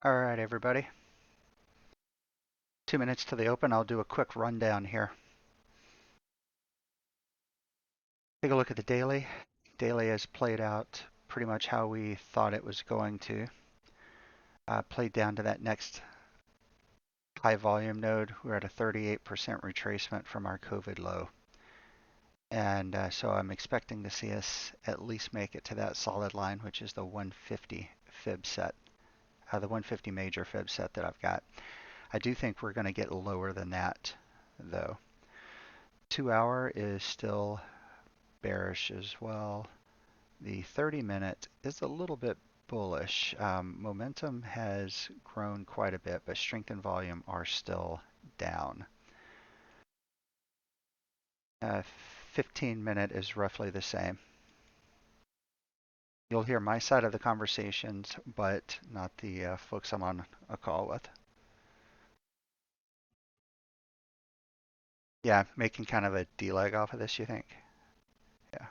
All right, everybody. 2 minutes to the open. I'll do a quick rundown here. Take a look at the daily. Daily has played out pretty much how we thought it was going to. Played down to that next high volume node. We're at a 38% retracement from our COVID low. And so I'm expecting to see us at least make it to that solid line, which is the 150 fib set, the 150 major fib set that I've got. I do think we're going to get lower than that, though. 2 hour is still bearish as well. The 30-minute is a little bit bullish. Momentum has grown quite a bit, but strength and volume are still down. 15-minute is roughly the same. You'll hear my side of the conversations, but not the folks I'm on a call with. Yeah, making kind of a D-leg off of this, you think? Yeah.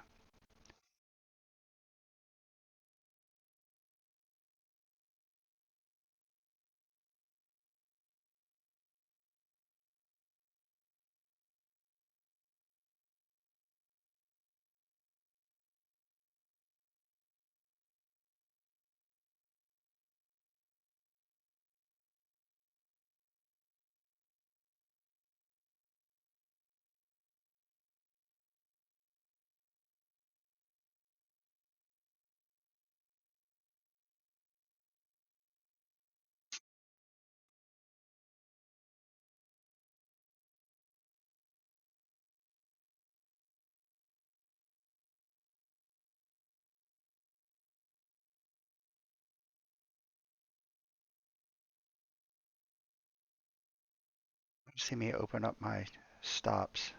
See me open up my stops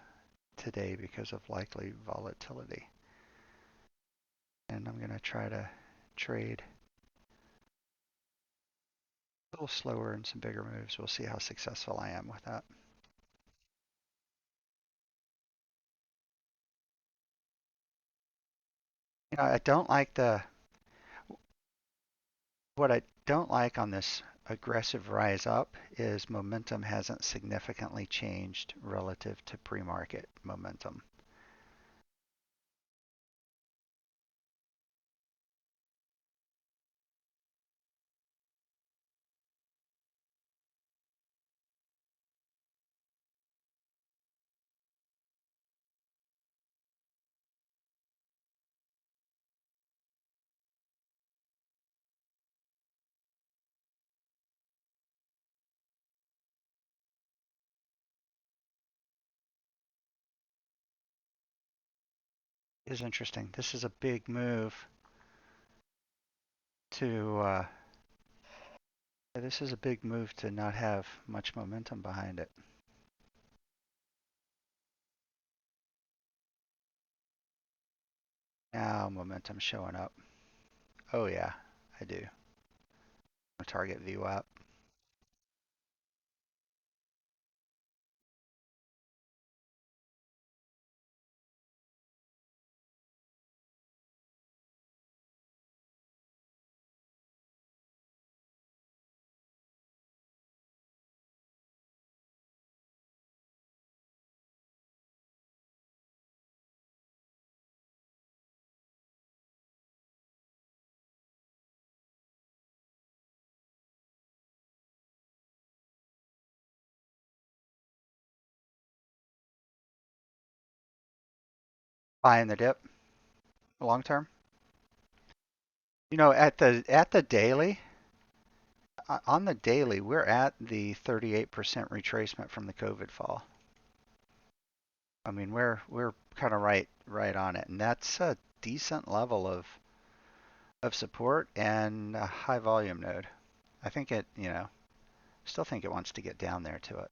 today because of likely volatility. And I'm going to try to trade a little slower and some bigger moves. We'll see how successful I am with that. I don't like what I don't like on this aggressive rise up is momentum hasn't significantly changed relative to pre-market momentum. Is interesting. This is a big move to this is a big move to not have much momentum behind it. Now momentum showing up. Oh yeah, I do. Target VWAP. Buying the dip long term. At the daily, on the daily, we're at the 38% retracement from the COVID fall. I mean, we're kind of right on it, and that's a decent level of support and a high volume node. I think still think it wants to get down there to it.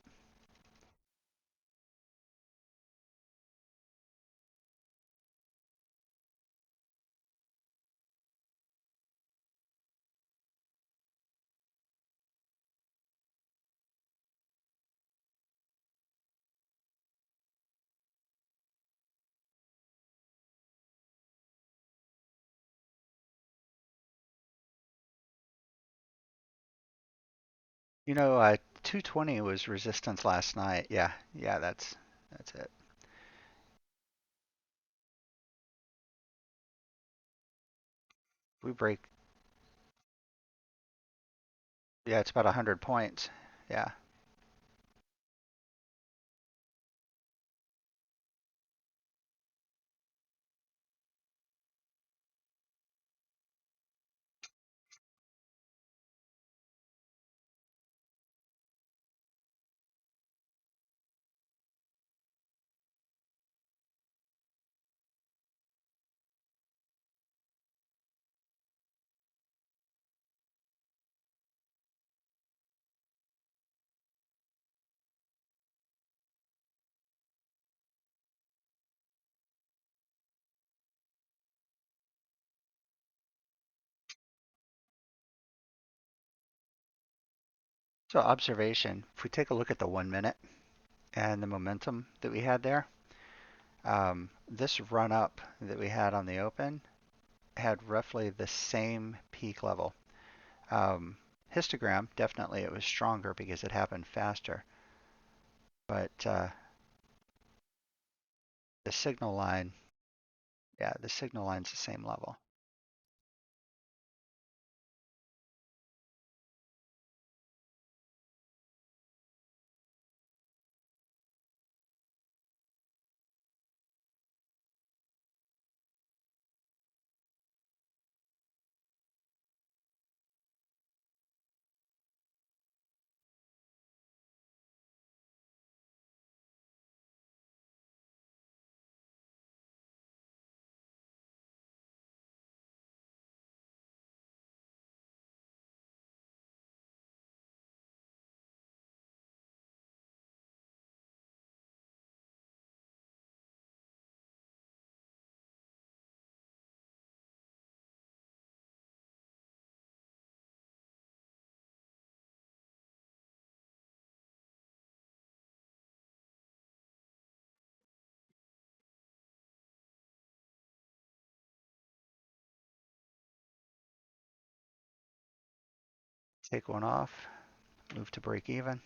You know, 220 was resistance last night. Yeah, yeah, that's it. We break. Yeah, it's about 100 points. Yeah. So observation, if we take a look at the 1 minute and the momentum that we had there, this run up that we had on the open had roughly the same peak level. Um, Histogram, definitely it was stronger because it happened faster, but the signal line, yeah, the signal line's the same level. Take one off, move to break even.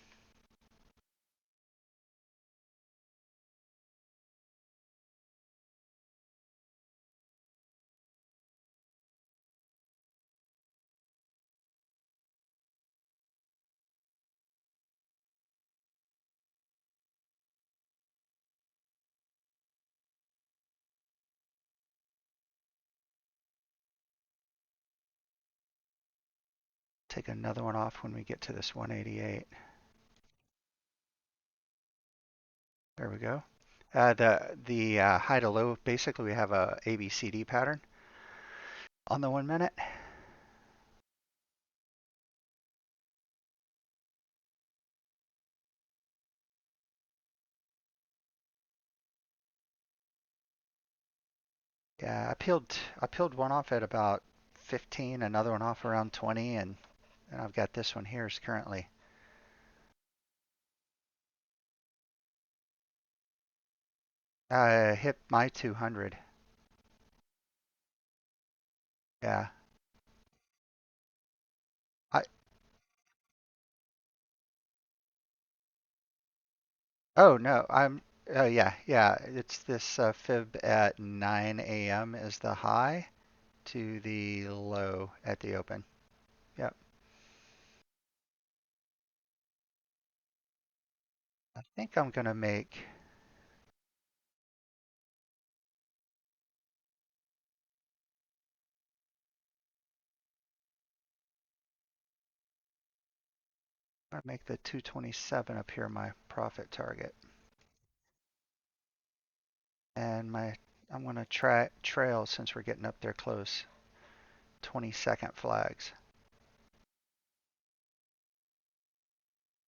Take another one off when we get to this 188. There we go. The high to low, basically we have a ABCD pattern on the 1 minute. Yeah, I peeled one off at about 15, another one off around 20, and I've got this one here is currently hit my 200. Yeah. I Oh no, I'm yeah, yeah, it's this fib at 9 a.m. is the high to the low at the open. Yep. I think I'm gonna make the 227 up here my profit target. And I'm gonna try trail since we're getting up there close. 20-second flags.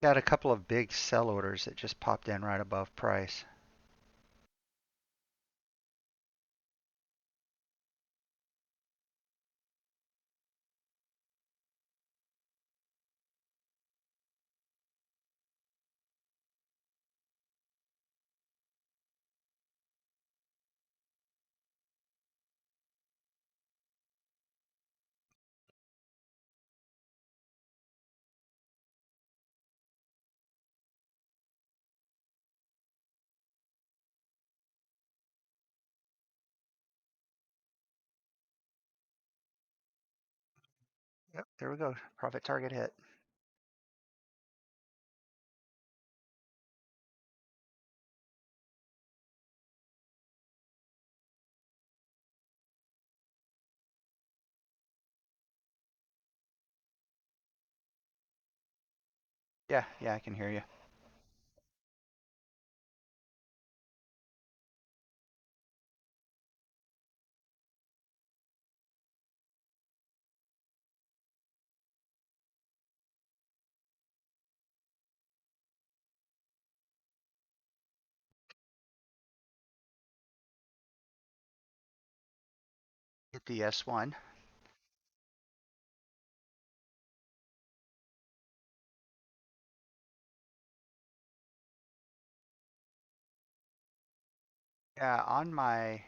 Got a couple of big sell orders that just popped in right above price. Yep, there we go. Profit target hit. Yeah, yeah, I can hear you. Hit the S1. Yeah, on my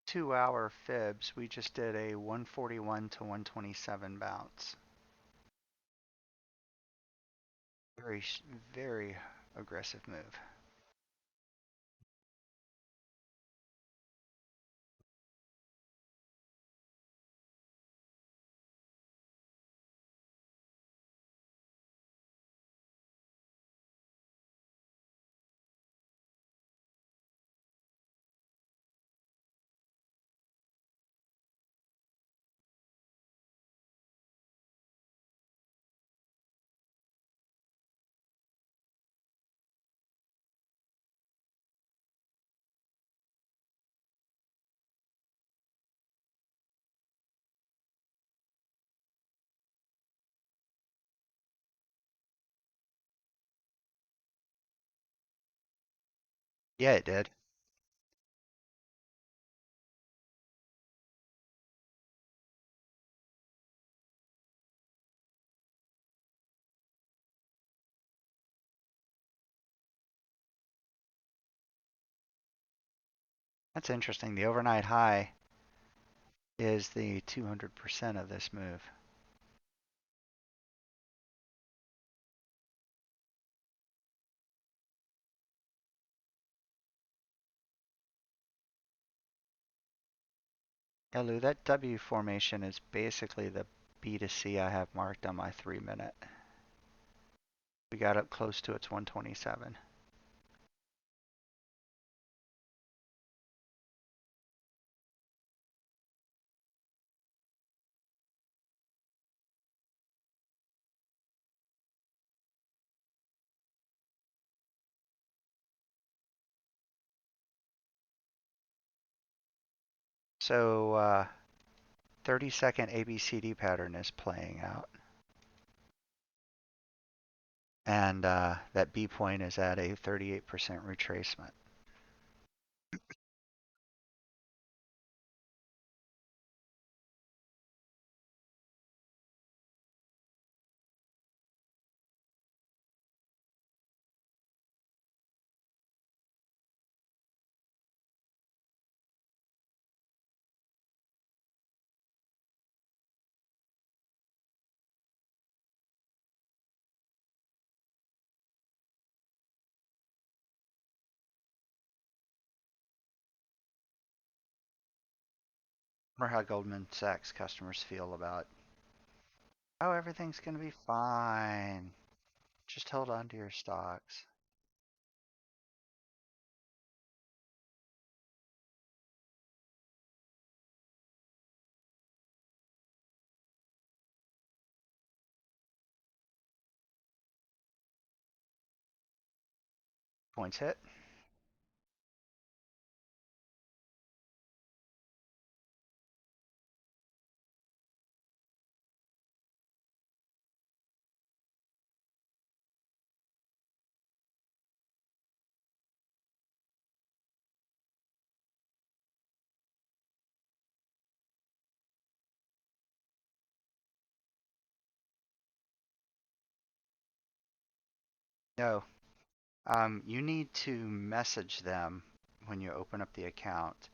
2 hour fibs, we just did a 141 to 127 bounce. Very, very aggressive move. Yeah, it did. That's interesting. The overnight high is the 200% of this move. Yeah, Lou, that W formation is basically the B to C I have marked on my 3 minute. We got up close to its 127. So 30-second ABCD pattern is playing out. And that B point is at a 38% retracement. I wonder how Goldman Sachs customers feel about, oh, everything's going to be fine. Just hold on to your stocks. Points hit. No. You need to message them when you open up the account.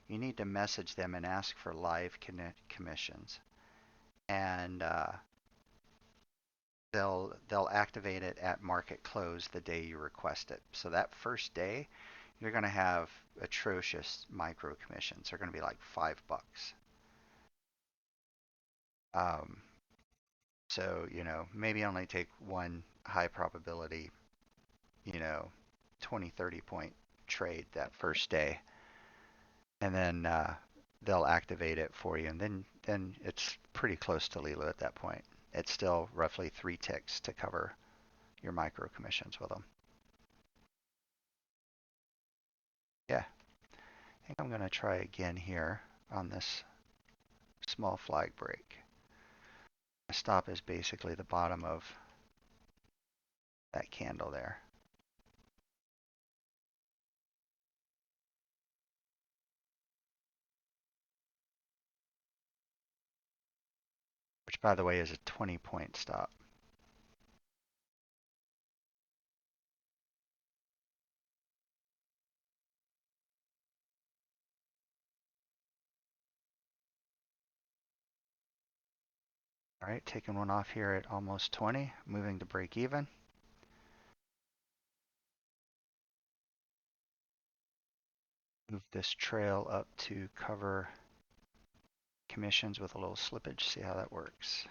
You need to message them and ask for live commissions. And they'll activate it at market close the day you request it. So that first day, you're going to have atrocious micro commissions. They're going to be like $5. Um, so, maybe only take one high probability, you know, 20, 30 point trade that first day. And then they'll activate it for you. And then it's pretty close to Lilo at that point. It's still roughly 3 ticks to cover your micro commissions with them. Yeah, I think I'm going to try again here on this small flag break. My stop is basically the bottom of that candle there. Which, by the way, is a 20-point stop. All right, taking one off here at almost 20, moving to break even. Move this trail up to cover commissions with a little slippage, see how that works.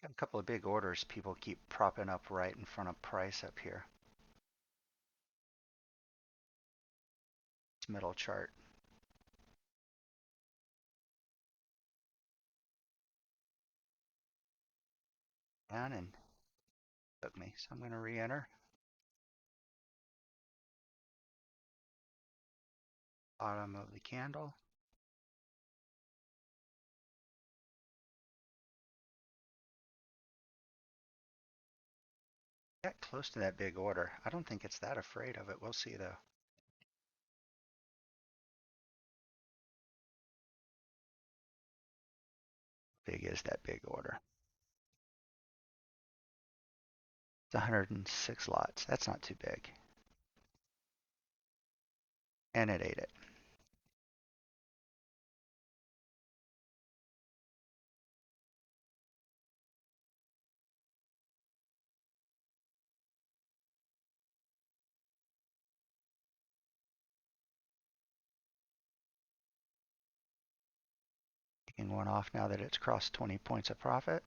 Got a couple of big orders people keep propping up right in front of price up here. This middle chart. Down and took me, so I'm going to re-enter. Bottom of the candle. Got close to that big order. I don't think it's that afraid of it. We'll see though. Big is that big order? It's 106 lots. That's not too big. And it ate it. Taking one off now that it's crossed 20 points of profit.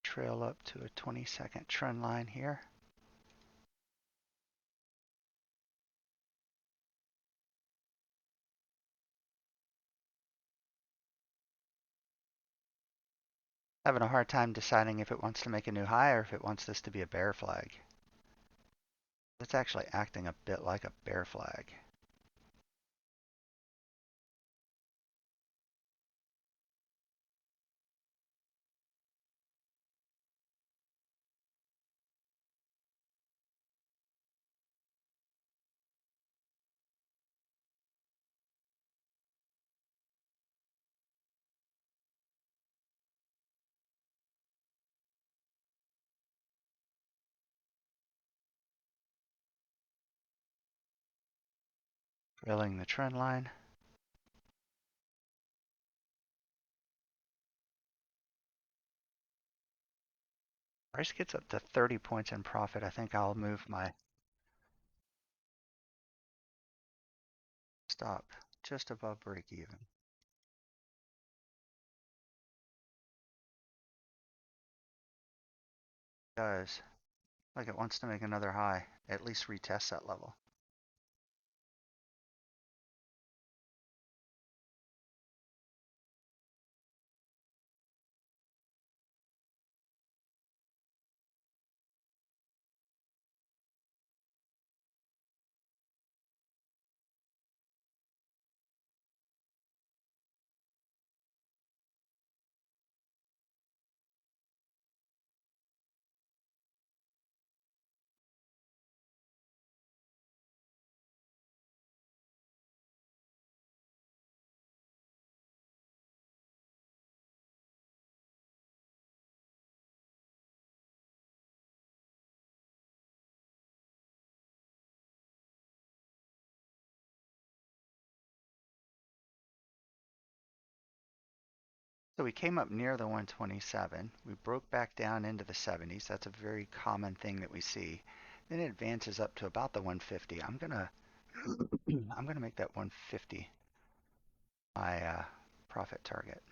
Trail up to a 20-second trend line here. Having a hard time deciding if it wants to make a new high or if it wants this to be a bear flag. It's actually acting a bit like a bear flag. Drilling the trend line. Price gets up to 30 points in profit. I think I'll move my stop just above break even. Does like it wants to make another high, at least retest that level. So we came up near the 127. We broke back down into the 70s. That's a very common thing that we see. Then it advances up to about the 150. I'm gonna I'm gonna make that 150 my profit target.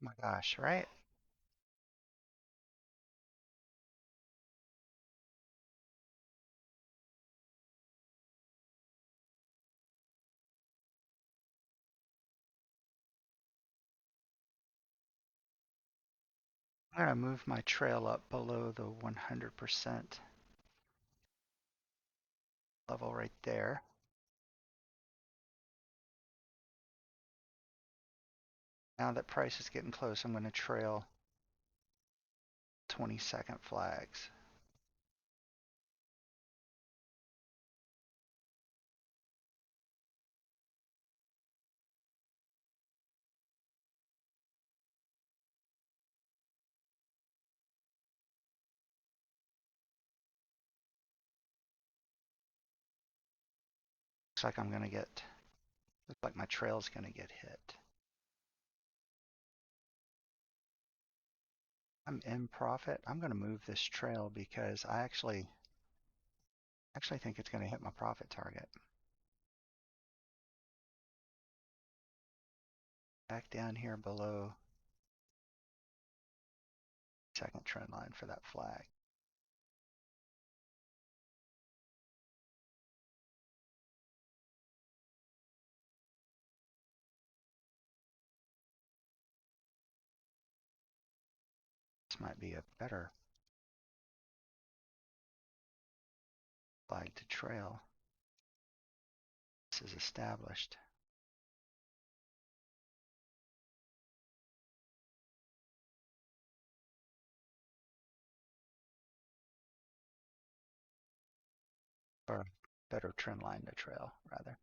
Oh my gosh, right? I'm gonna move my trail up below the 100% level right there. Now that price is getting close, I'm gonna trail 20-second flags. Looks like looks like my trail's gonna get hit. I'm in profit. I'm gonna move this trail because I actually think it's gonna hit my profit target. Back down here below second trend line for that flag. This might be a better flag to trail. This is established. Or a better trend line to trail, rather.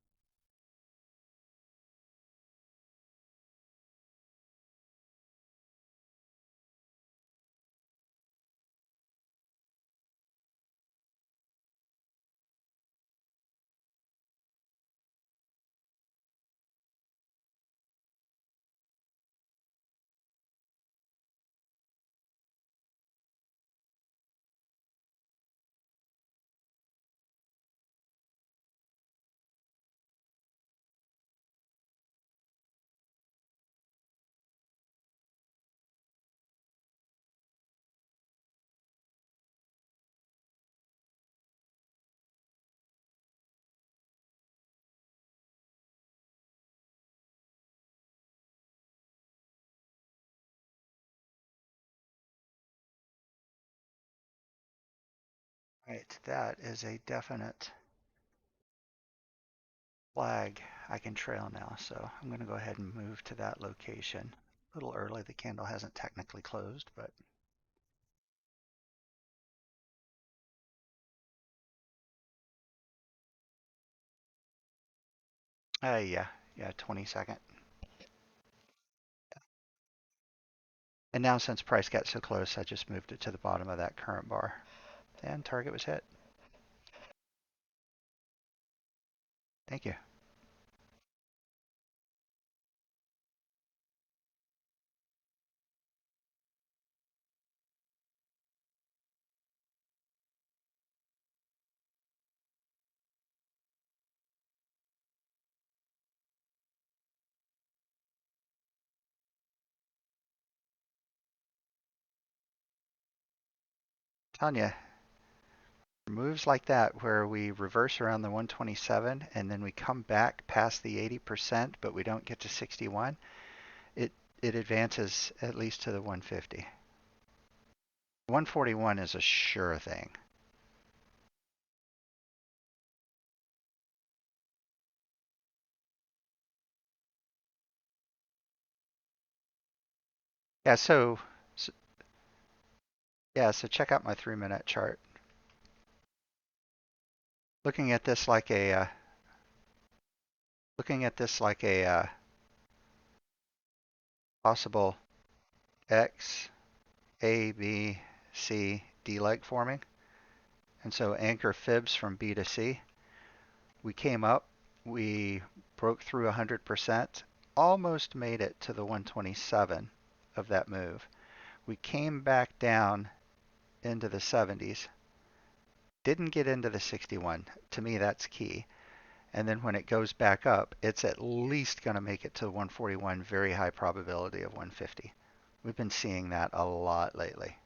Right, that is a definite flag I can trail now. So I'm going to go ahead and move to that location. A little early, the candle hasn't technically closed, but yeah, 20-second. And now since price got so close, I just moved it to the bottom of that current bar. And target was hit. Thank you. Tanya, moves like that where we reverse around the 127 and then we come back past the 80%, but we don't get to 61, it advances at least to the 150. 141 is a sure thing. Yeah, so yeah, so check out my 3-minute chart. Looking at this like a looking at this like a possible X, A, B, C, D leg forming. And so anchor fibs from B to C. We came up, we broke through 100%, almost made it to the 127 of that move. We came back down into the 70s, didn't get into the 61. To me, that's key. And then when it goes back up, it's at least going to make it to 141, very high probability of 150. We've been seeing that a lot lately.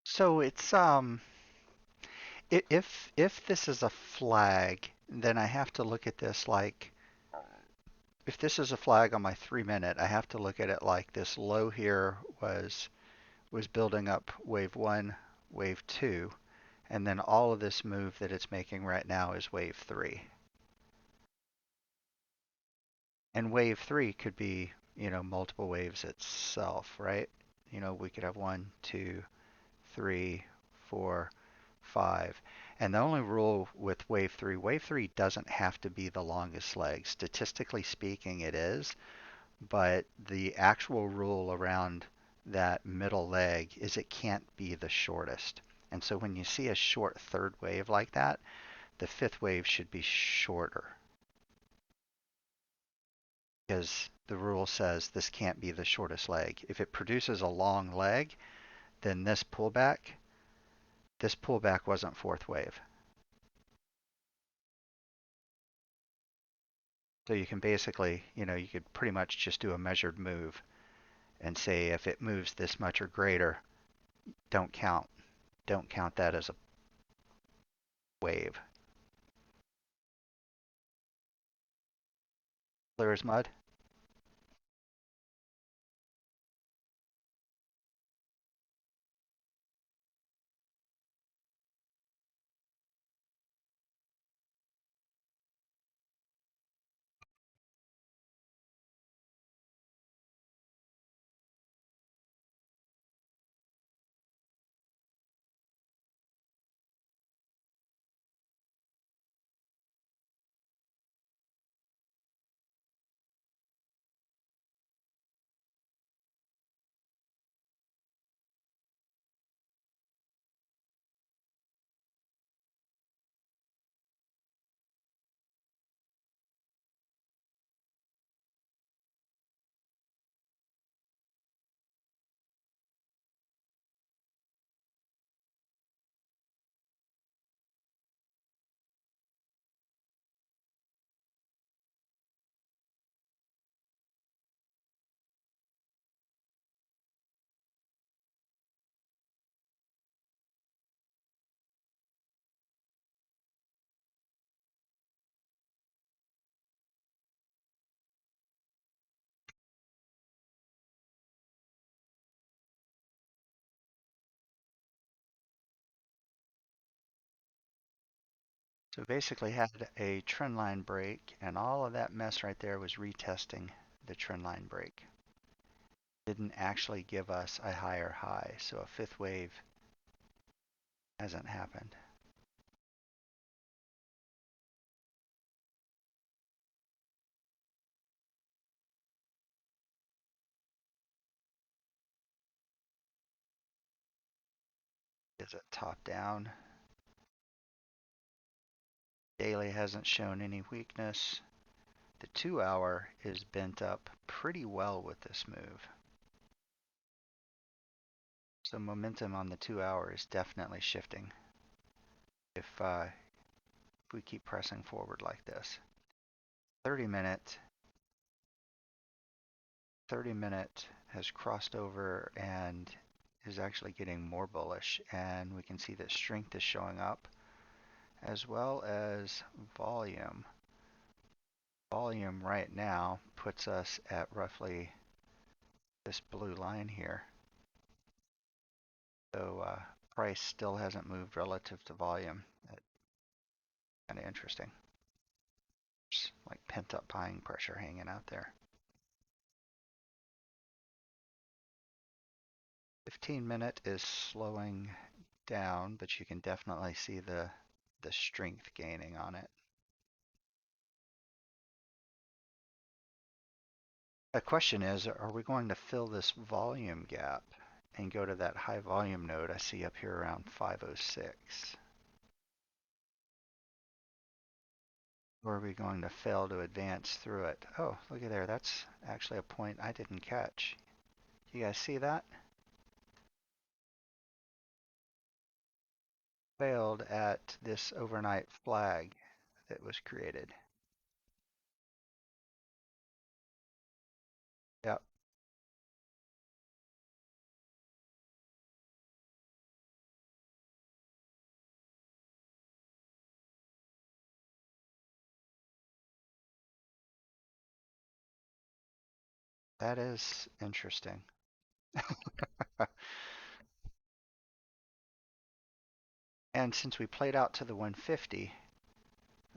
So it's if this is a flag, then I have to look at this like if this is a flag on my 3-minute, I have to look at it like this low here was building up wave 1, wave 2, and then all of this move that it's making right now is wave 3. And wave 3 could be, multiple waves itself, right? We could have 1, 2, 3, 4, 5. And the only rule with wave 3 doesn't have to be the longest leg. Statistically speaking, it is, but the actual rule around that middle leg is it can't be the shortest. And so when you see a short third wave like that, the fifth wave should be shorter because the rule says this can't be the shortest leg. If it produces a long leg, then this pullback wasn't fourth wave. So you can basically, you could pretty much just do a measured move and say if it moves this much or greater, don't count. Don't count that as a wave. Clear as mud. So basically had a trend line break, and all of that mess right there was retesting the trend line break. Didn't actually give us a higher high, so a fifth wave hasn't happened. Is it top down? Daily hasn't shown any weakness. The 2 hour is bent up pretty well with this move. So momentum on the 2 hour is definitely shifting if we keep pressing forward like this. 30 minute 30 minute has crossed over and is actually getting more bullish, and we can see that strength is showing up as well as volume. Volume right now puts us at roughly this blue line here. So price still hasn't moved relative to volume. Kind of interesting. There's like pent up buying pressure hanging out there. 15-minute is slowing down, but you can definitely see the strength gaining on it. The question is, are we going to fill this volume gap and go to that high volume node I see up here around 506? Or are we going to fail to advance through it? Oh, look at there. That's actually a point I didn't catch. You guys see that? Failed at this overnight flag that was created. Yep. That is interesting. And since we played out to the 150,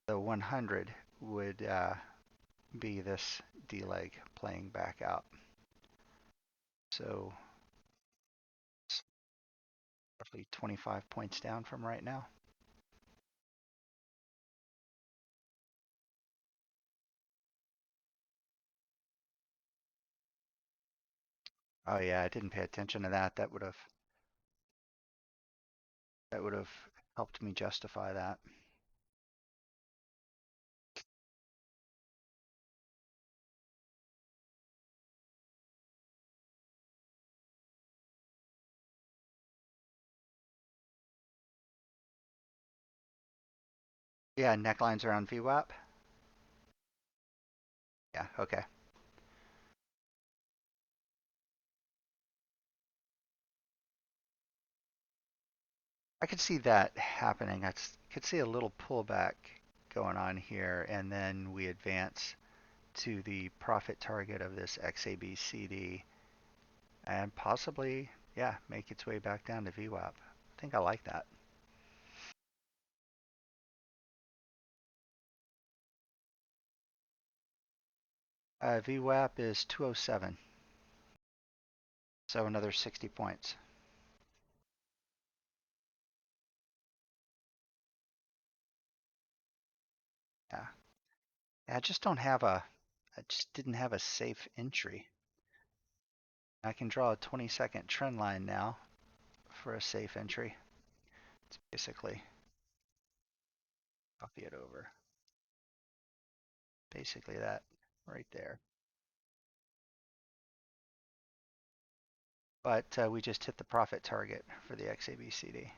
the 100 would be this D leg playing back out. So it's roughly 25 points down from right now. Oh yeah, I didn't pay attention to that. That would have helped me justify that. Yeah, necklines around VWAP. Yeah, okay. I could see that happening. Could see a little pullback going on here, and then we advance to the profit target of this XABCD and possibly, yeah, make its way back down to VWAP. I think I like that. VWAP is 207, so another 60 points. Yeah, I just don't have I just didn't have a safe entry. I can draw a 20-second trend line now for a safe entry. It's basically, copy it over. Basically that right there. But we just hit the profit target for the XABCD.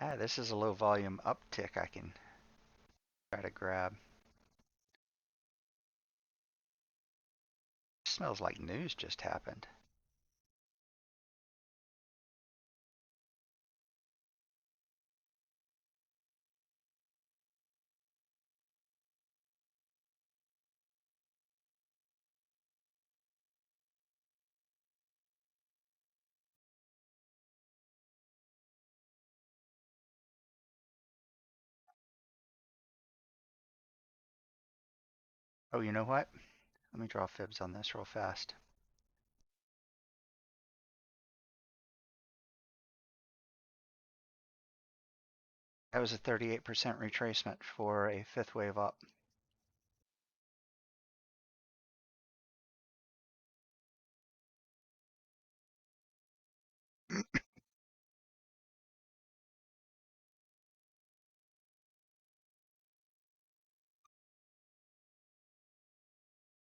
Ah, this is a low volume uptick I can try to grab. Smells like news just happened. Oh, you know what? Let me draw fibs on this real fast. That was a 38% retracement for a fifth wave up.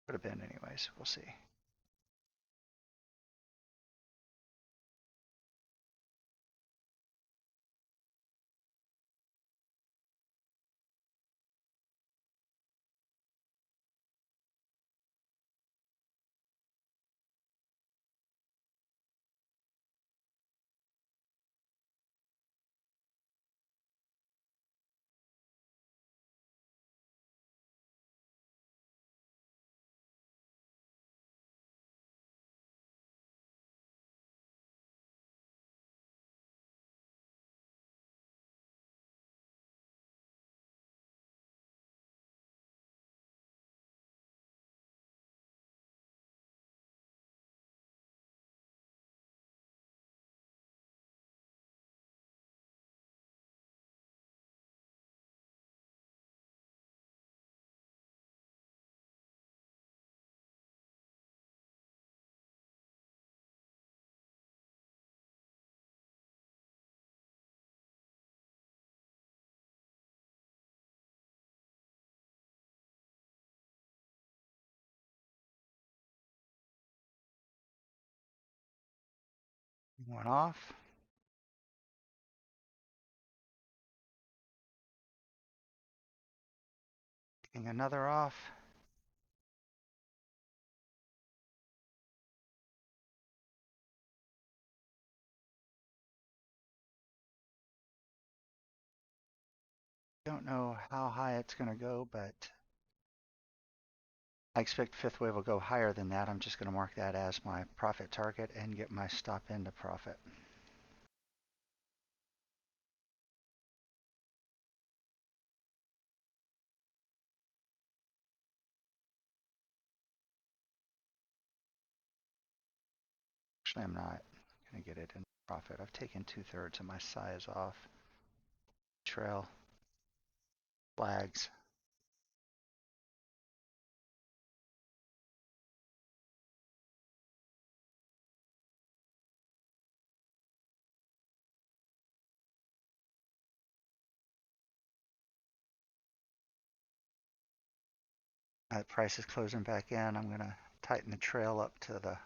Could have been anyways. We'll see. One off. Taking another off. Don't know how high it's going to go, but I expect fifth wave will go higher than that. I'm just going to mark that as my profit target and get my stop into profit. Actually, I'm not going to get it in profit. I've taken 2/3 of my size off. Trail flags. Price is closing back in. I'm gonna tighten the trail up to the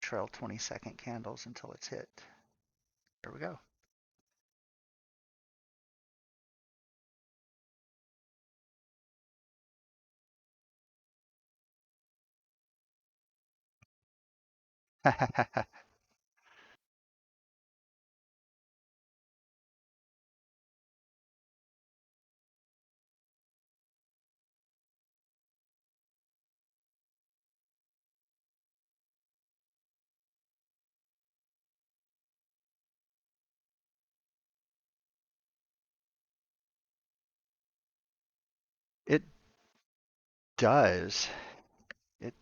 trail 20-second candles until it's hit. There we go. It does. It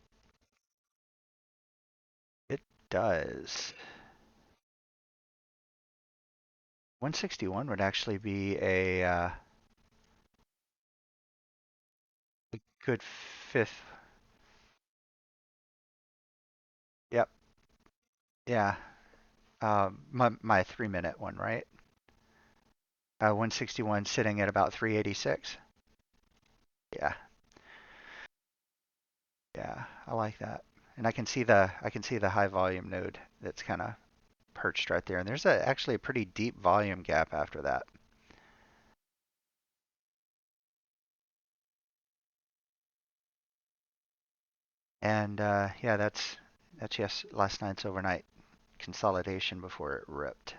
it does. 161 would actually be a good fifth. Yep. Yeah. My 3 minute one, right? 161 sitting at about 386. Yeah. Yeah. I like that. And I can see the high volume node that's kind of perched right there. And there's actually a pretty deep volume gap after that. And yeah, that's yes, last night's overnight consolidation before it ripped.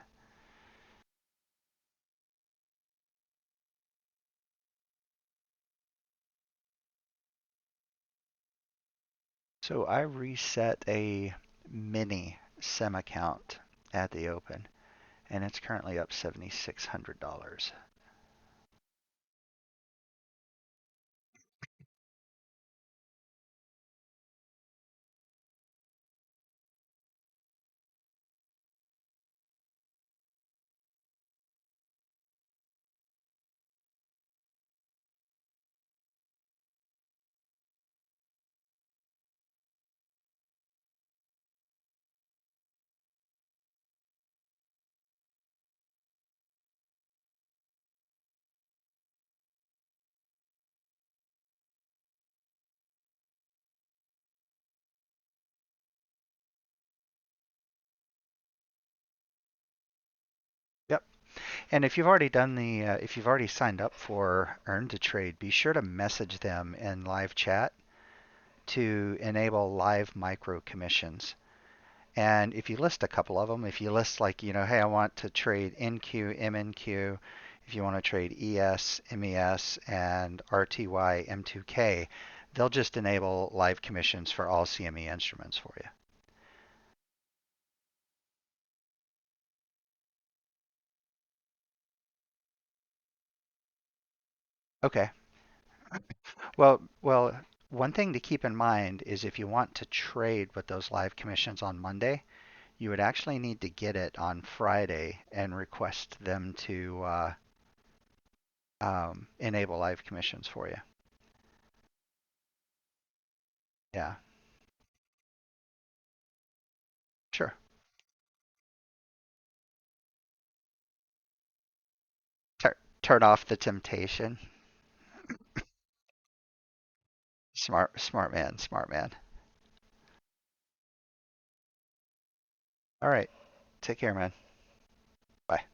So I reset a mini SEM account at the open, and it's currently up $7,600. Yep. And if you've already signed up for Earn to Trade, be sure to message them in live chat to enable live micro commissions. And if you list a couple of them, if you list like, hey, I want to trade NQ, MNQ, if you want to trade ES, MES, and RTY, M2K, they'll just enable live commissions for all CME instruments for you. Okay. Well, one thing to keep in mind is if you want to trade with those live commissions on Monday, you would actually need to get it on Friday and request them to enable live commissions for you. Yeah, sure. Turn off the temptation. Smart man, smart man. All right, take care, man. Bye.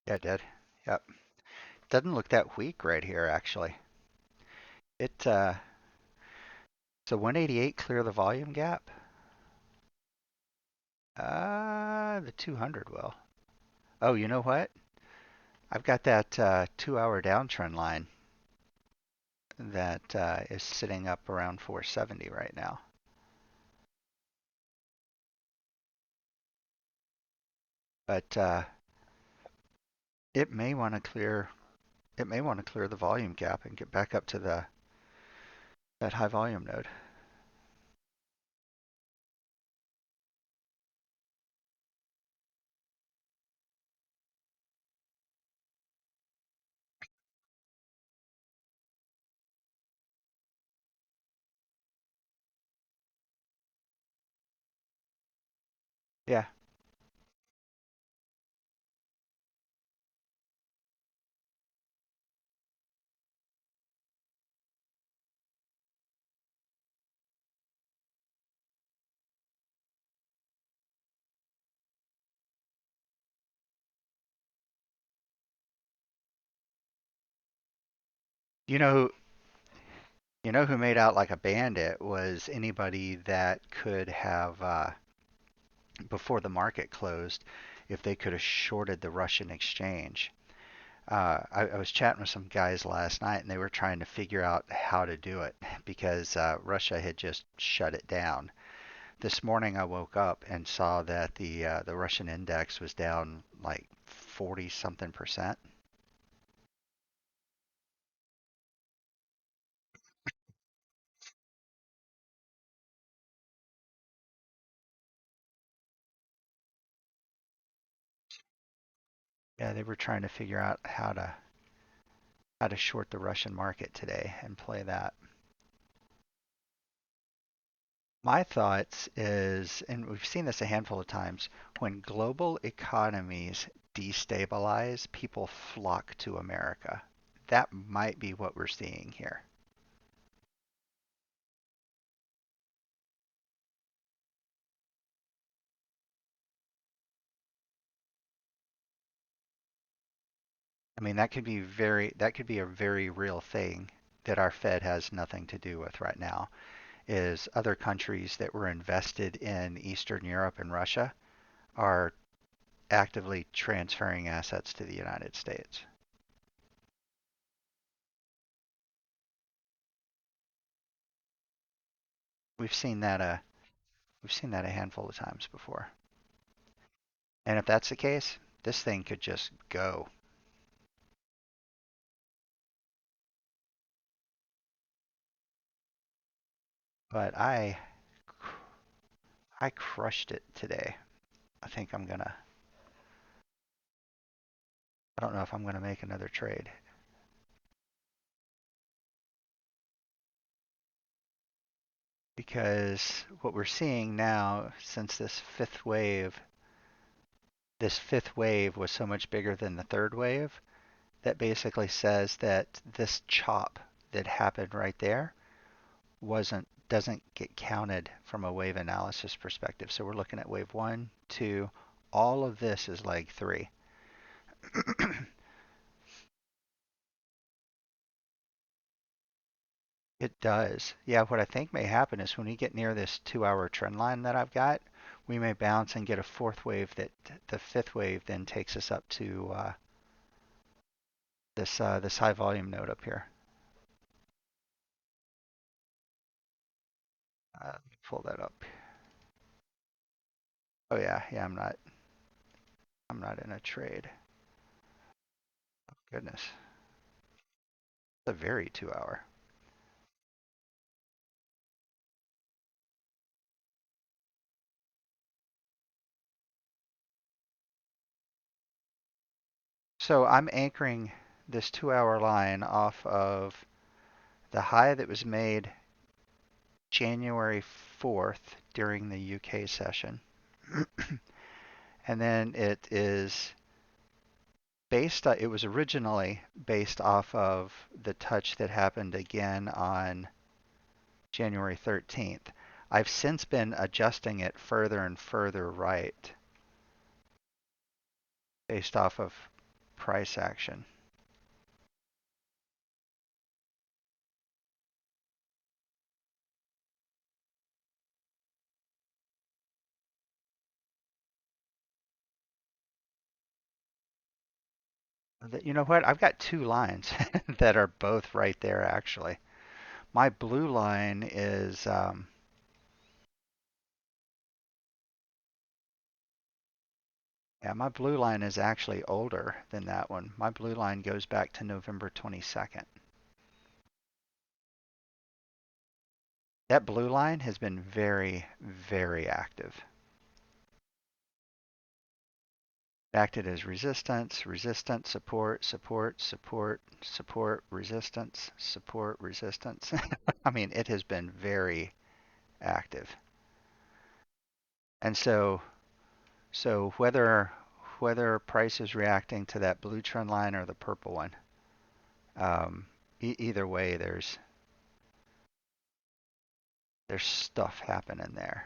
Yeah, I did. Yep. Doesn't look that weak right here, actually. It so 188 clear the volume gap. The 200 will. Oh, you know what? I've got that 2-hour downtrend line that is sitting up around 470 right now. But it may want to clear the volume gap and get back up to that high volume node. Yeah. You know, who made out like a bandit was anybody that could have before the market closed, if they could have shorted the Russian exchange. I was chatting with some guys last night, and they were trying to figure out how to do it because Russia had just shut it down. This morning, I woke up and saw that the Russian index was down like 40 something percent. Yeah, they were trying to figure out how to short the Russian market today and play that. My thoughts is, and we've seen this a handful of times, when global economies destabilize, people flock to America. That might be what we're seeing here. I mean, that could be a very real thing that our Fed has nothing to do with right now, is other countries that were invested in Eastern Europe and Russia are actively transferring assets to the United States. We've seen that a handful of times before. And if that's the case, this thing could just go. But I crushed it today. I think I don't know if I'm gonna make another trade because what we're seeing now, since this fifth wave was so much bigger than the third wave, that basically says that this chop that happened right there wasn't doesn't get counted from a wave analysis perspective. So we're looking at wave one, two, all of this is leg three. It does. Yeah, what I think may happen is when we get near this 2-hour trend line that I've got, we may bounce and get a fourth wave that the fifth wave then takes us up to this high volume node up here. Let me pull that up. Oh yeah, yeah, I'm not in a trade. Goodness. It's a very 2-hour. So I'm anchoring this 2-hour line off of the high that was made January 4th during the UK session. And then it was originally based off of the touch that happened again on January 13th. I've since been adjusting it further and further right based off of price action. You know what? I've got two lines that are both right there actually. My blue line is yeah, my blue line is actually older than that one. My blue line goes back to November 22nd. That blue line has been very, very active. Acted as resistance, resistance, support, support, support, support, resistance, support, resistance. I mean, it has been very active. And so whether price is reacting to that blue trend line or the purple one, either way, there's stuff happening there.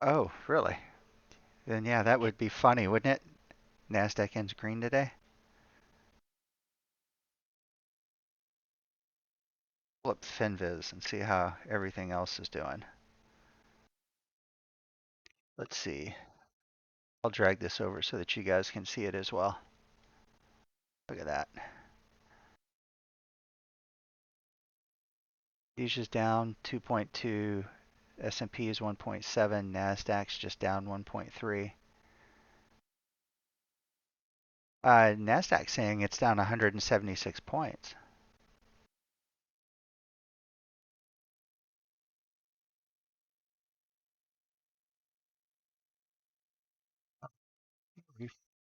Oh, really? Then yeah, that would be funny, wouldn't it? Nasdaq ends green today. Flip FinViz and see how everything else is doing. Let's see. I'll drag this over so that you guys can see it as well. Look at that. Asia's down 2.2, S&P is 1.7, Nasdaq's just down 1.3. Nasdaq saying it's down 176 points.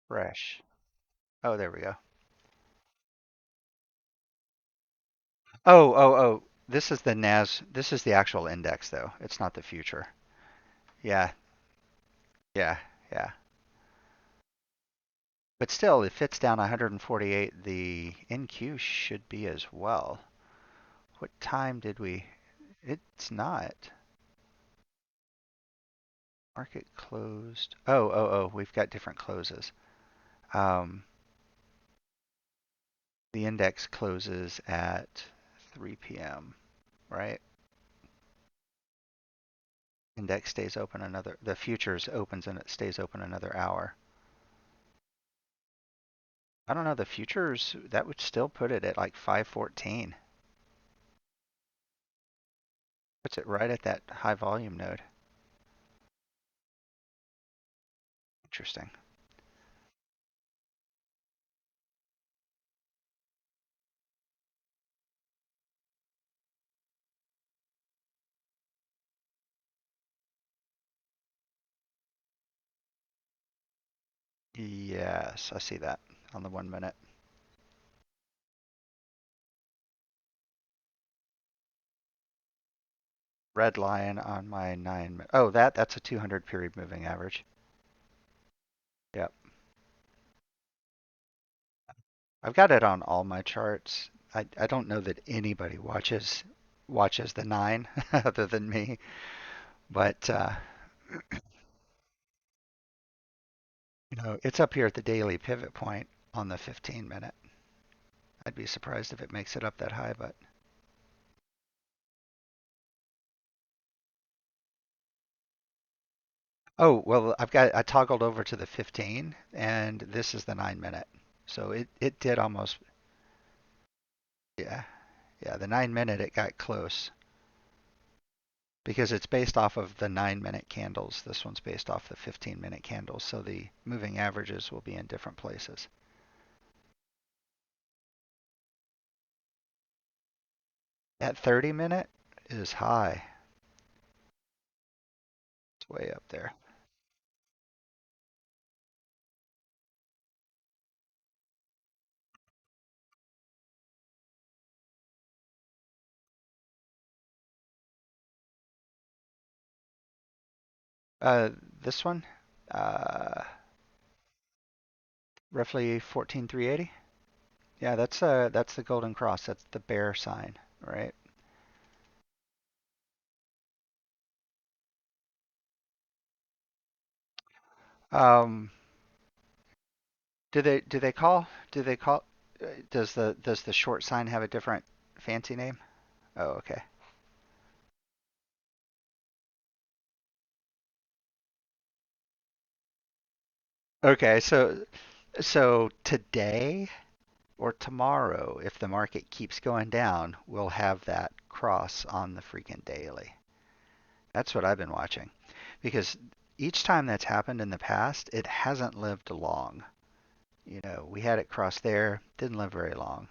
Refresh. Oh, there we go. Oh. This is the Nas. This is the actual index, though. It's not the future. Yeah, yeah, yeah. But still, if it's down 148, the NQ should be as well. What time did we? It's not. Market closed. Oh. We've got different closes. Um, the index closes at 3 p.m., right? Index stays open another. The futures opens and it stays open another hour. I don't know. The futures that would still put it at like 514. Puts it right at that high volume node. Interesting. Yes, I see that on the 1 minute. Red line on my 9 minute. Oh, that's a 200 period moving average. Yep. I've got it on all my charts. I don't know that anybody watches the 9 other than me, but it's up here at the daily pivot point on the 15 minute. I'd be surprised if it makes it up that high, but oh, well, I toggled over to the 15 and this is the 9 minute. So it did almost, yeah. Yeah, the 9 minute it got close because it's based off of the 9 minute candles. This one's based off the 15-minute candles, so the moving averages will be in different places. That 30 minute is high. It's way up there. Uh, this one, uh, roughly 14,380. Yeah, that's the golden cross. That's the bear sign, right? Um, do they call does the short sign have a different fancy name? Oh, okay. Okay, so today or tomorrow, if the market keeps going down, we'll have that cross on the freaking daily. That's what I've been watching. Because each time that's happened in the past, it hasn't lived long. We had it cross there, didn't live very long.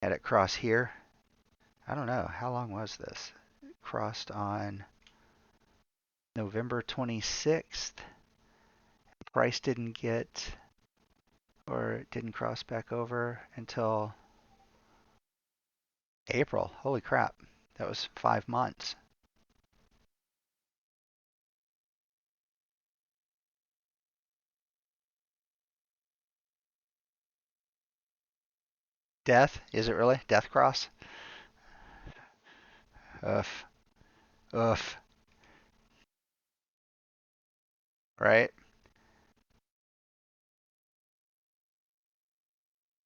Had it cross here. I don't know. How long was this? It crossed on November 26th. Price didn't get, or it didn't cross back over until April. Holy crap. That was 5 months. Death? Is it really? Death cross? Oof. Oof. Right?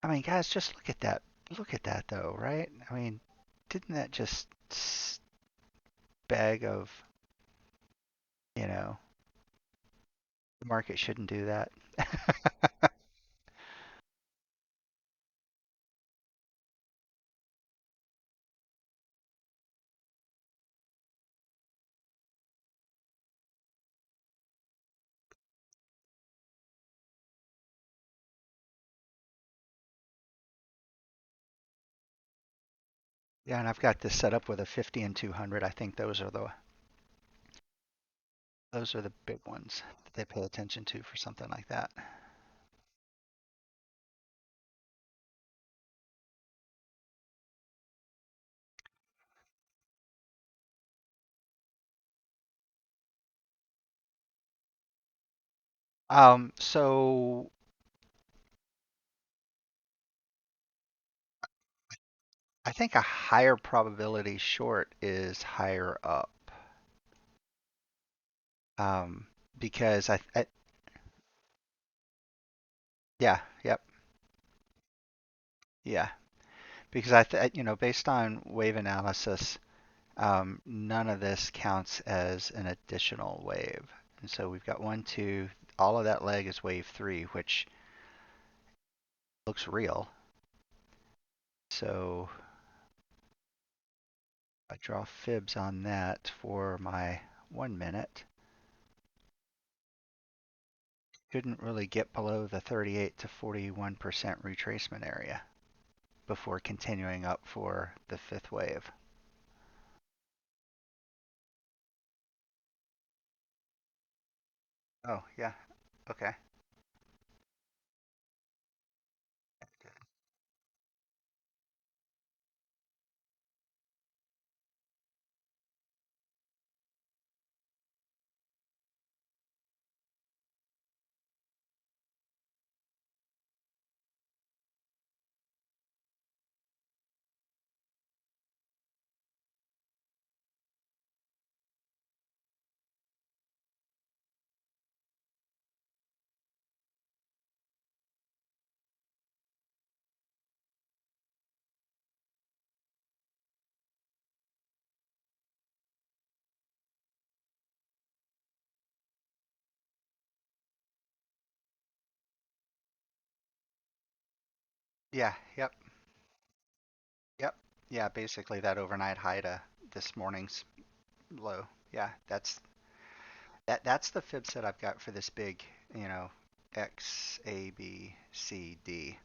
I mean, guys, just look at that. Look at that, though, right? I mean, didn't that just beg of, you know, the market shouldn't do that? Yeah, and I've got this set up with a 50 and 200. I think those are the big ones that they pay attention to for something like that. So I think a higher probability short is higher up. Um, because yeah, yep, yeah. Because based on wave analysis, none of this counts as an additional wave. And so we've got one, two, all of that leg is wave three, which looks real. So I draw fibs on that for my 1 minute. Couldn't really get below the 38 to 41% retracement area before continuing up for the fifth wave. Oh, yeah. Okay. Yeah, yep, yep. Yeah, basically that overnight high to this morning's low. Yeah, that's the fib set I've got for this big, you know, X, A, B, C, D.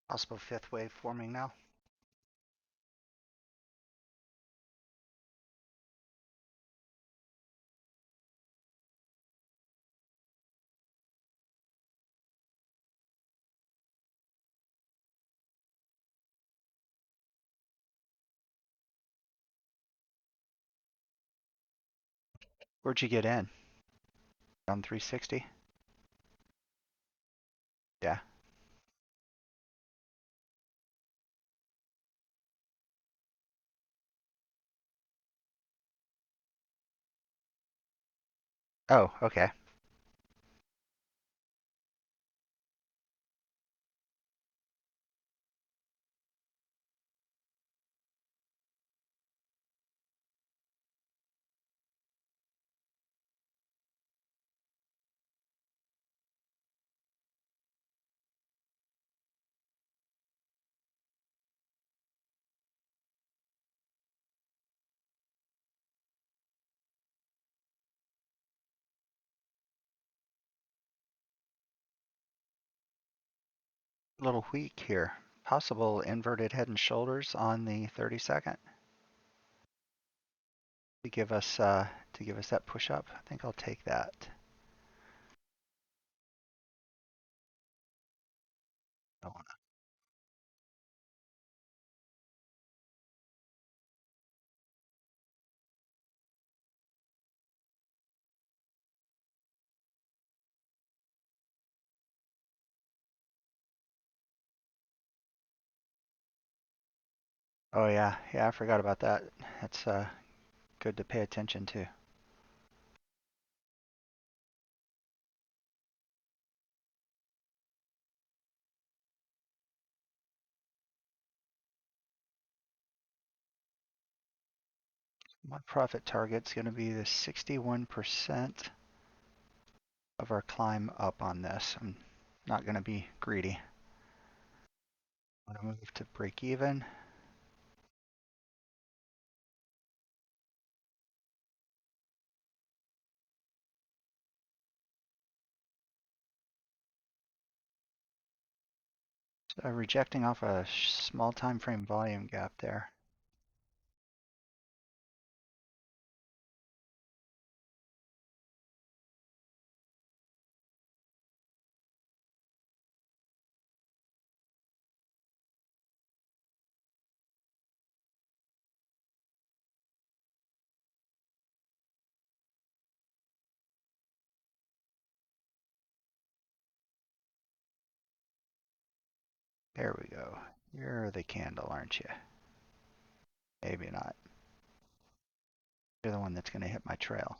Possible fifth wave forming now. Where'd you get in? On 360? Yeah. Oh, okay. A little weak here. Possible inverted head and shoulders on the 32nd to give us that push up. I think I'll take that. Don't wanna- Oh yeah, yeah, I forgot about that. That's good to pay attention to. My profit target's going to be the 61% of our climb up on this. I'm not going to be greedy. I'm going to move to break even. So rejecting off a small time frame volume gap there. There we go. You're the candle, aren't you? Maybe not. You're the one that's going to hit my trail.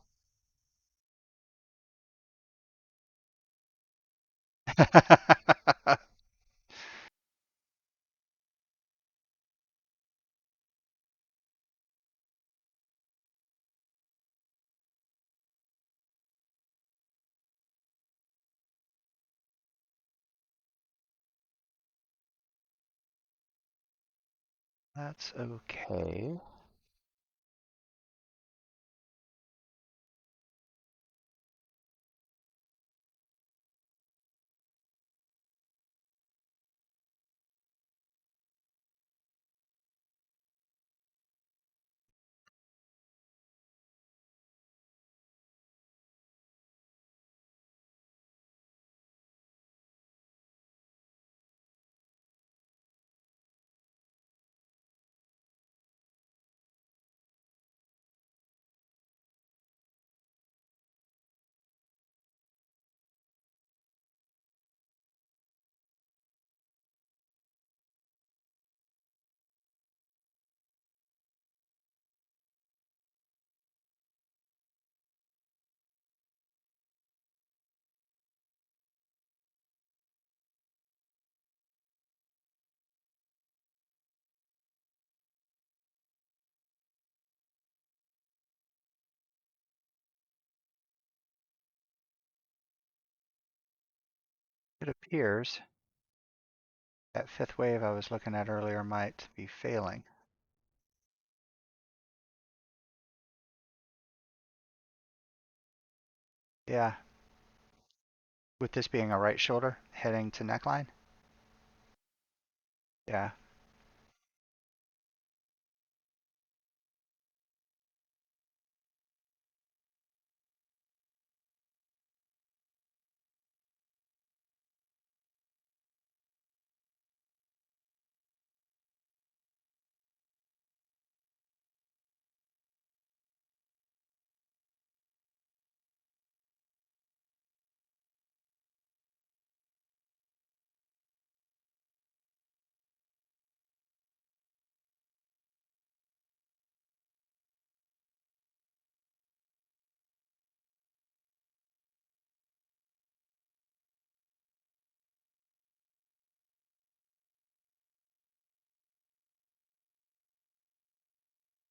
That's okay. It appears that fifth wave I was looking at earlier might be failing. Yeah, with this being a right shoulder heading to neckline. Yeah.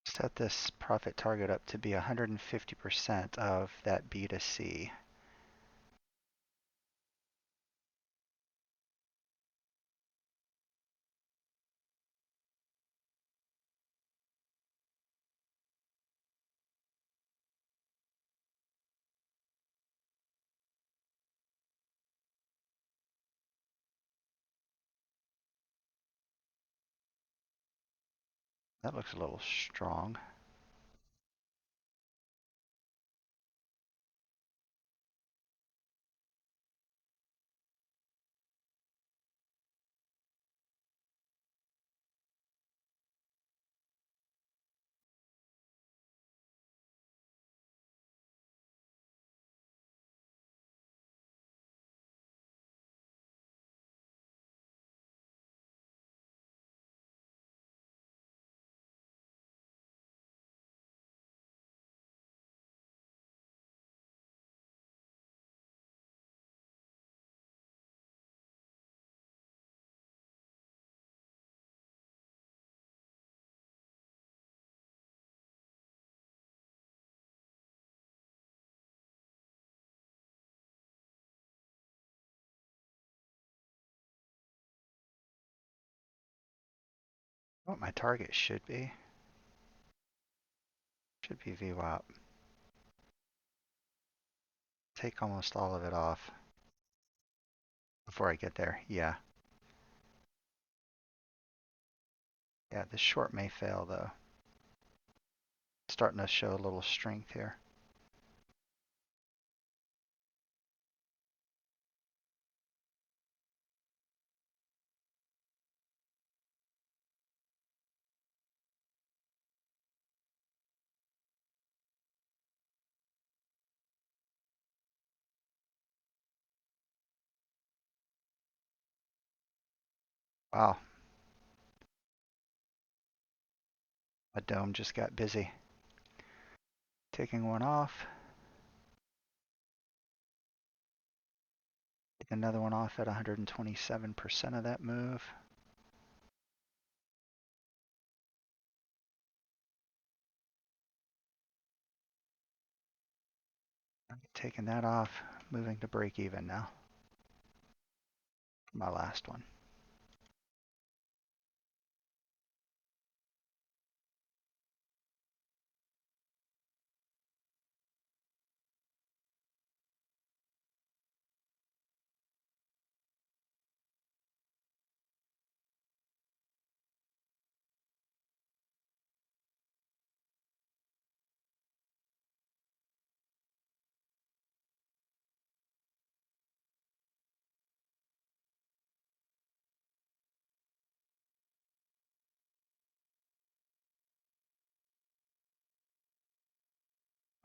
Set this profit target up to be 150% of that B to C. That looks a little strong. What my target should be VWAP. Take almost all of it off before I get there. Yeah. Yeah, this short may fail though. Starting to show a little strength here. Wow, my dome just got busy. Taking one off. Take another one off at 127% of that move. Taking that off, moving to break even now. My last one.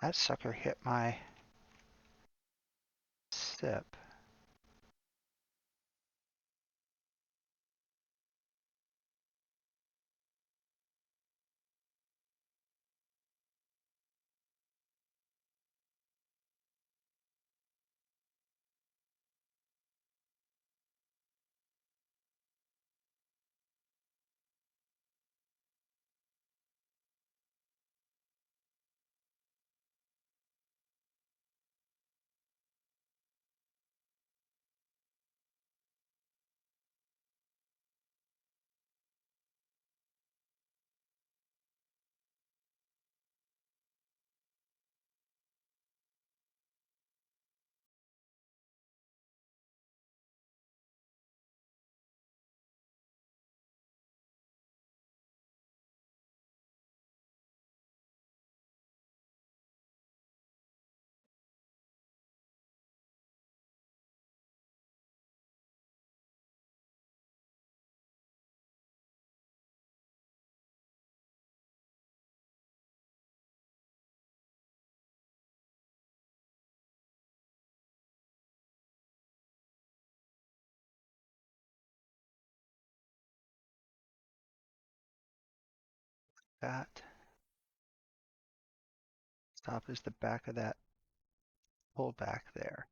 That sucker hit my SIP. that. Stop is the back of that pullback there.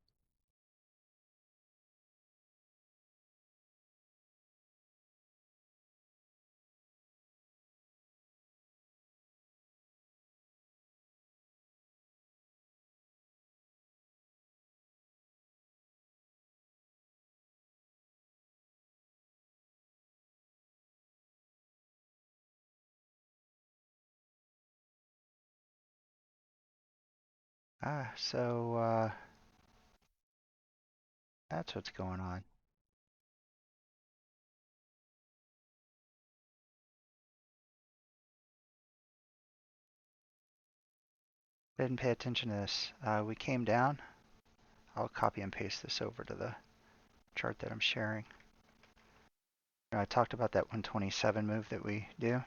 So that's what's going on. Didn't pay attention to this. We came down. I'll copy and paste this over to the chart that I'm sharing. I talked about that 127 move that we do.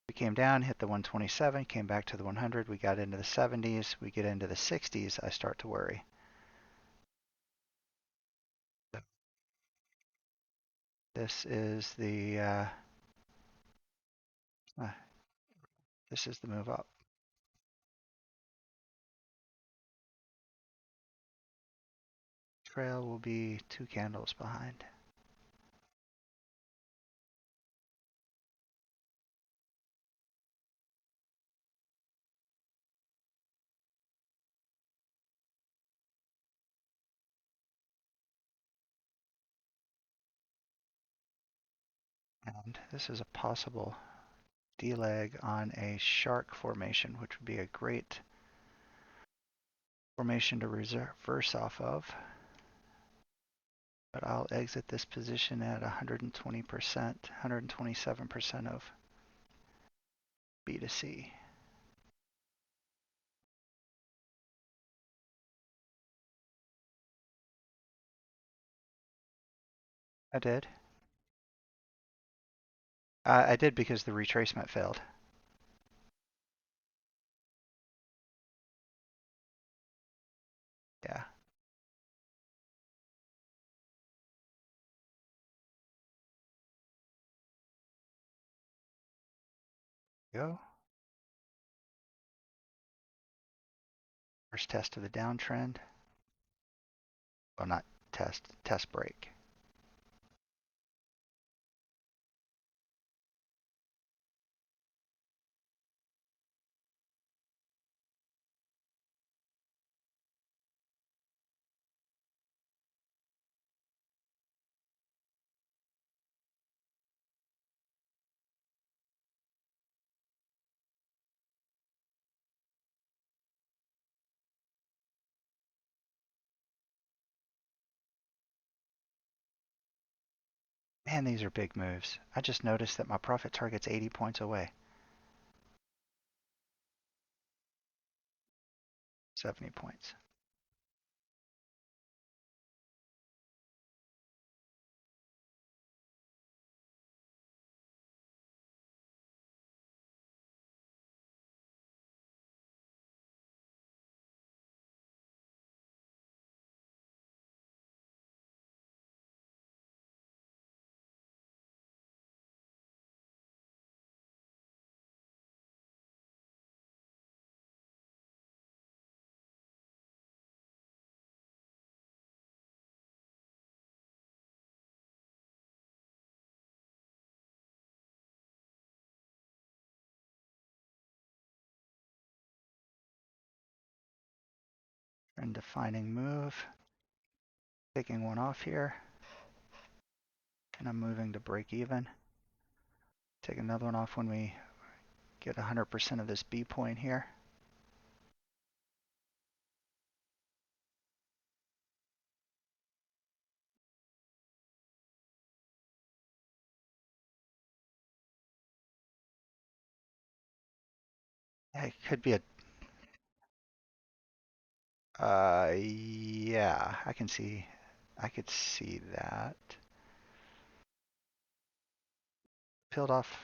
We came down, hit the 127, came back to the 100. We got into the 70s. We get into the 60s. I start to worry. This is the this is the move up. Trail will be 2 candles behind. And this is a possible D-leg on a shark formation, which would be a great formation to reverse off of. But I'll exit this position at 120%, 127% of B to C. I did. I did because the retracement failed. Yeah. Go. First test of the downtrend. Well, not test, test break. Man, these are big moves. I just noticed that my profit target's 80 points away. 70 points. Trend defining move. Taking one off here. And I'm moving to break even. Take another one off when we get 100% of this B point here. It could be a yeah, I could see that. Peeled off.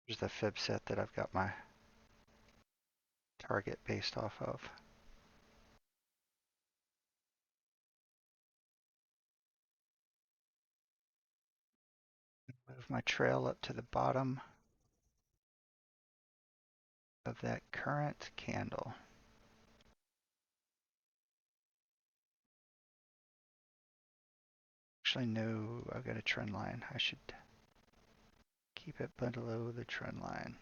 Here's the fib set that I've got my target based off of. Move my trail up to the bottom of that current candle. Actually, no, I've got a trend line. I should keep it below the trend line.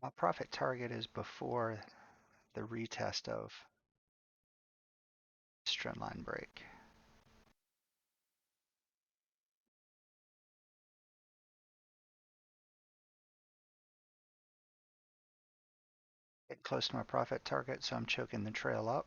My profit target is before the retest of this trend line break. Getting close to my profit target, so I'm choking the trail up.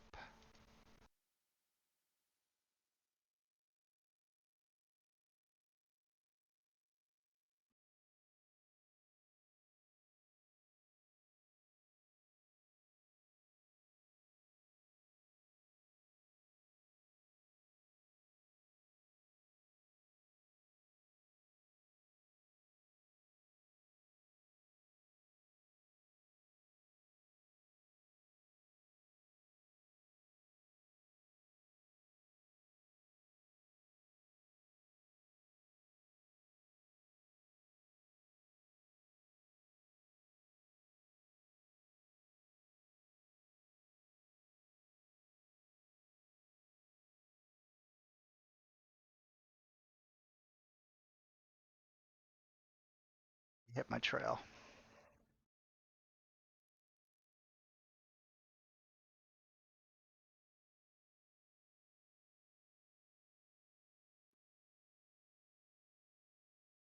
Hit my trail.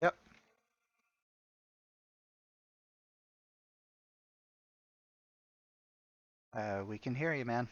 Yep. We can hear you, man.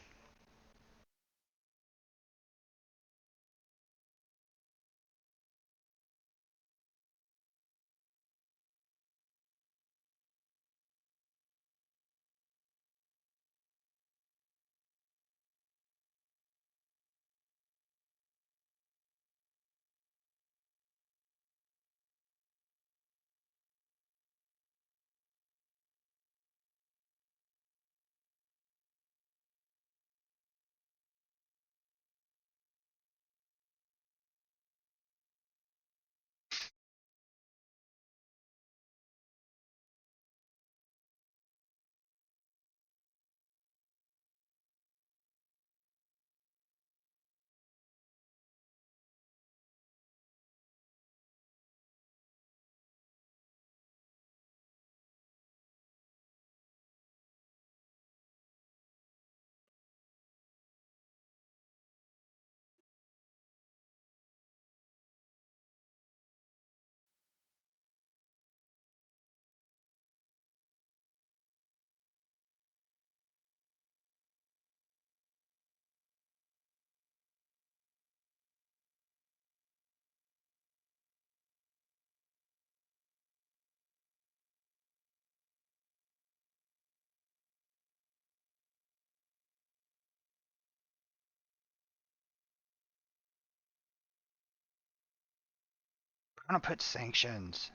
I'm gonna put sanctions.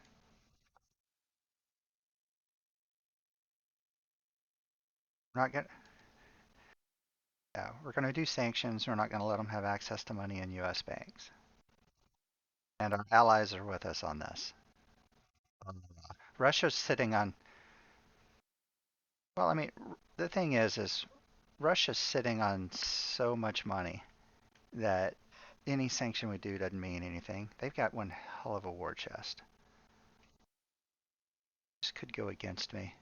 We're not gonna. Yeah, we're gonna do sanctions. We're not gonna let them have access to money in U.S. banks. And our allies are with us on this. Russia's sitting on. Well, I mean, the thing is Russia's sitting on so much money that any sanction we do doesn't mean anything. They've got one hell of a war chest. This could go against me.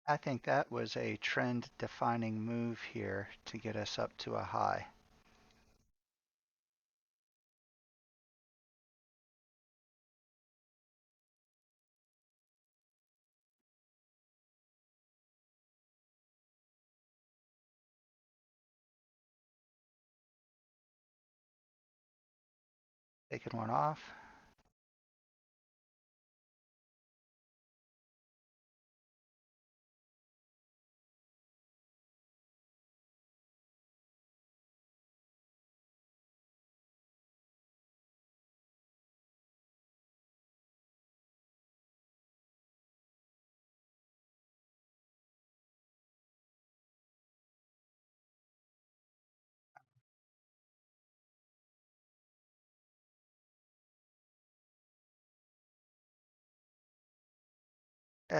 I think that was a trend defining move here to get us up to a high. Taking one off.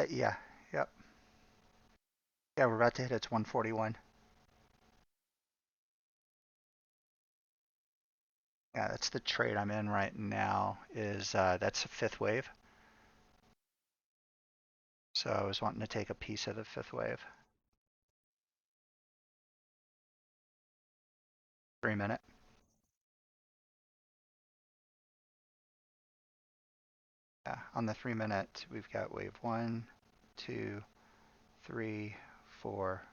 Yeah, yep. Yeah, we're about to hit its 141. Yeah, that's the trade I'm in right now. Is that's a fifth wave. So I was wanting to take a piece of the fifth wave. 3 minute. Yeah, on the 3 minute, we've got wave one, two, three, four,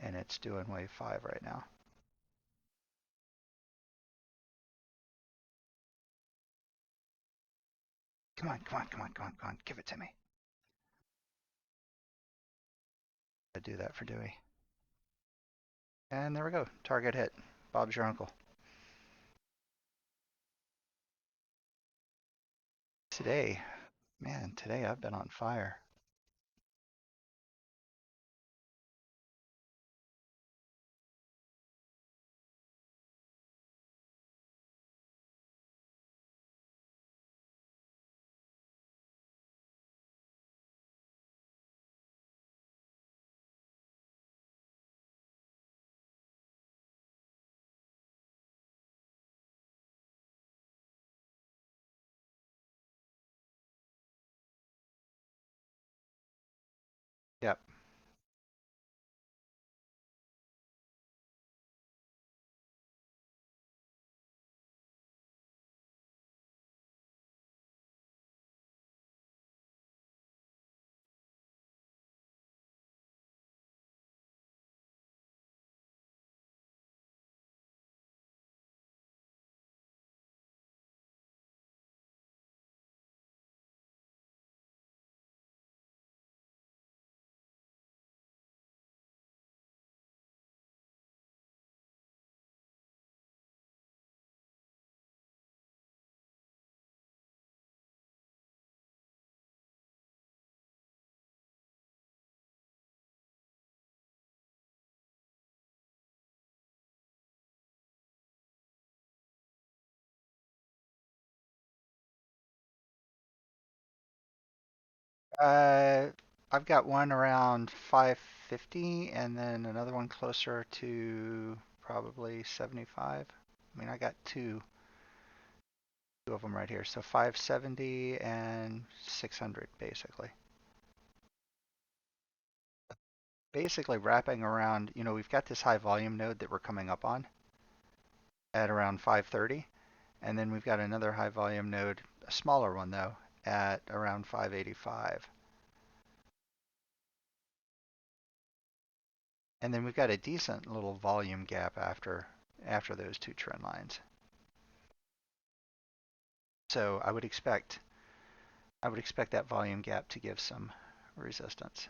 and it's doing wave five right now. Come on, come on, come on, come on, come on. Give it to me. I do that for Dewey. And there we go. Target hit. Bob's your uncle. Today, man, today I've been on fire. Yep. Uh, I've got one around 550 and then another one closer to probably 75. I mean, I got two of them right here. So 570 and 600 basically. Basically wrapping around, we've got this high volume node that we're coming up on at around 530. And then we've got another high volume node, a smaller one though, at around 585. And then we've got a decent little volume gap after those two trend lines. So I would expect that volume gap to give some resistance.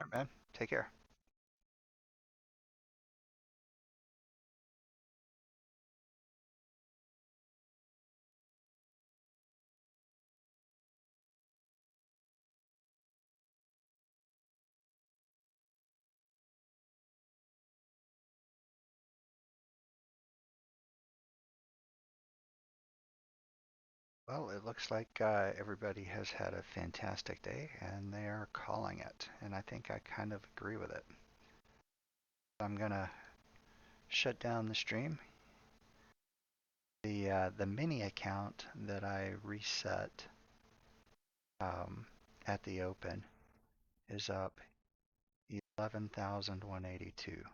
All right, man. Take care. Well, it looks like everybody has had a fantastic day and they are calling it. And I think I kind of agree with it. I'm going to shut down the stream. The mini account that I reset at the open is up 11,182.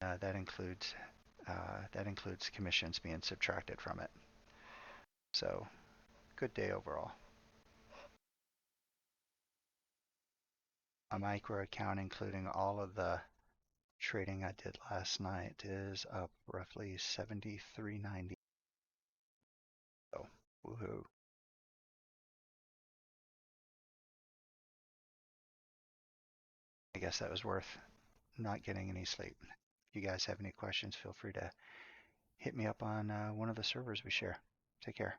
That includes commissions being subtracted from it. So good day overall. A micro account, including all of the trading I did last night, is up roughly 73.90. So woohoo! I guess that was worth not getting any sleep. If you guys have any questions, feel free to hit me up on one of the servers we share. Take care.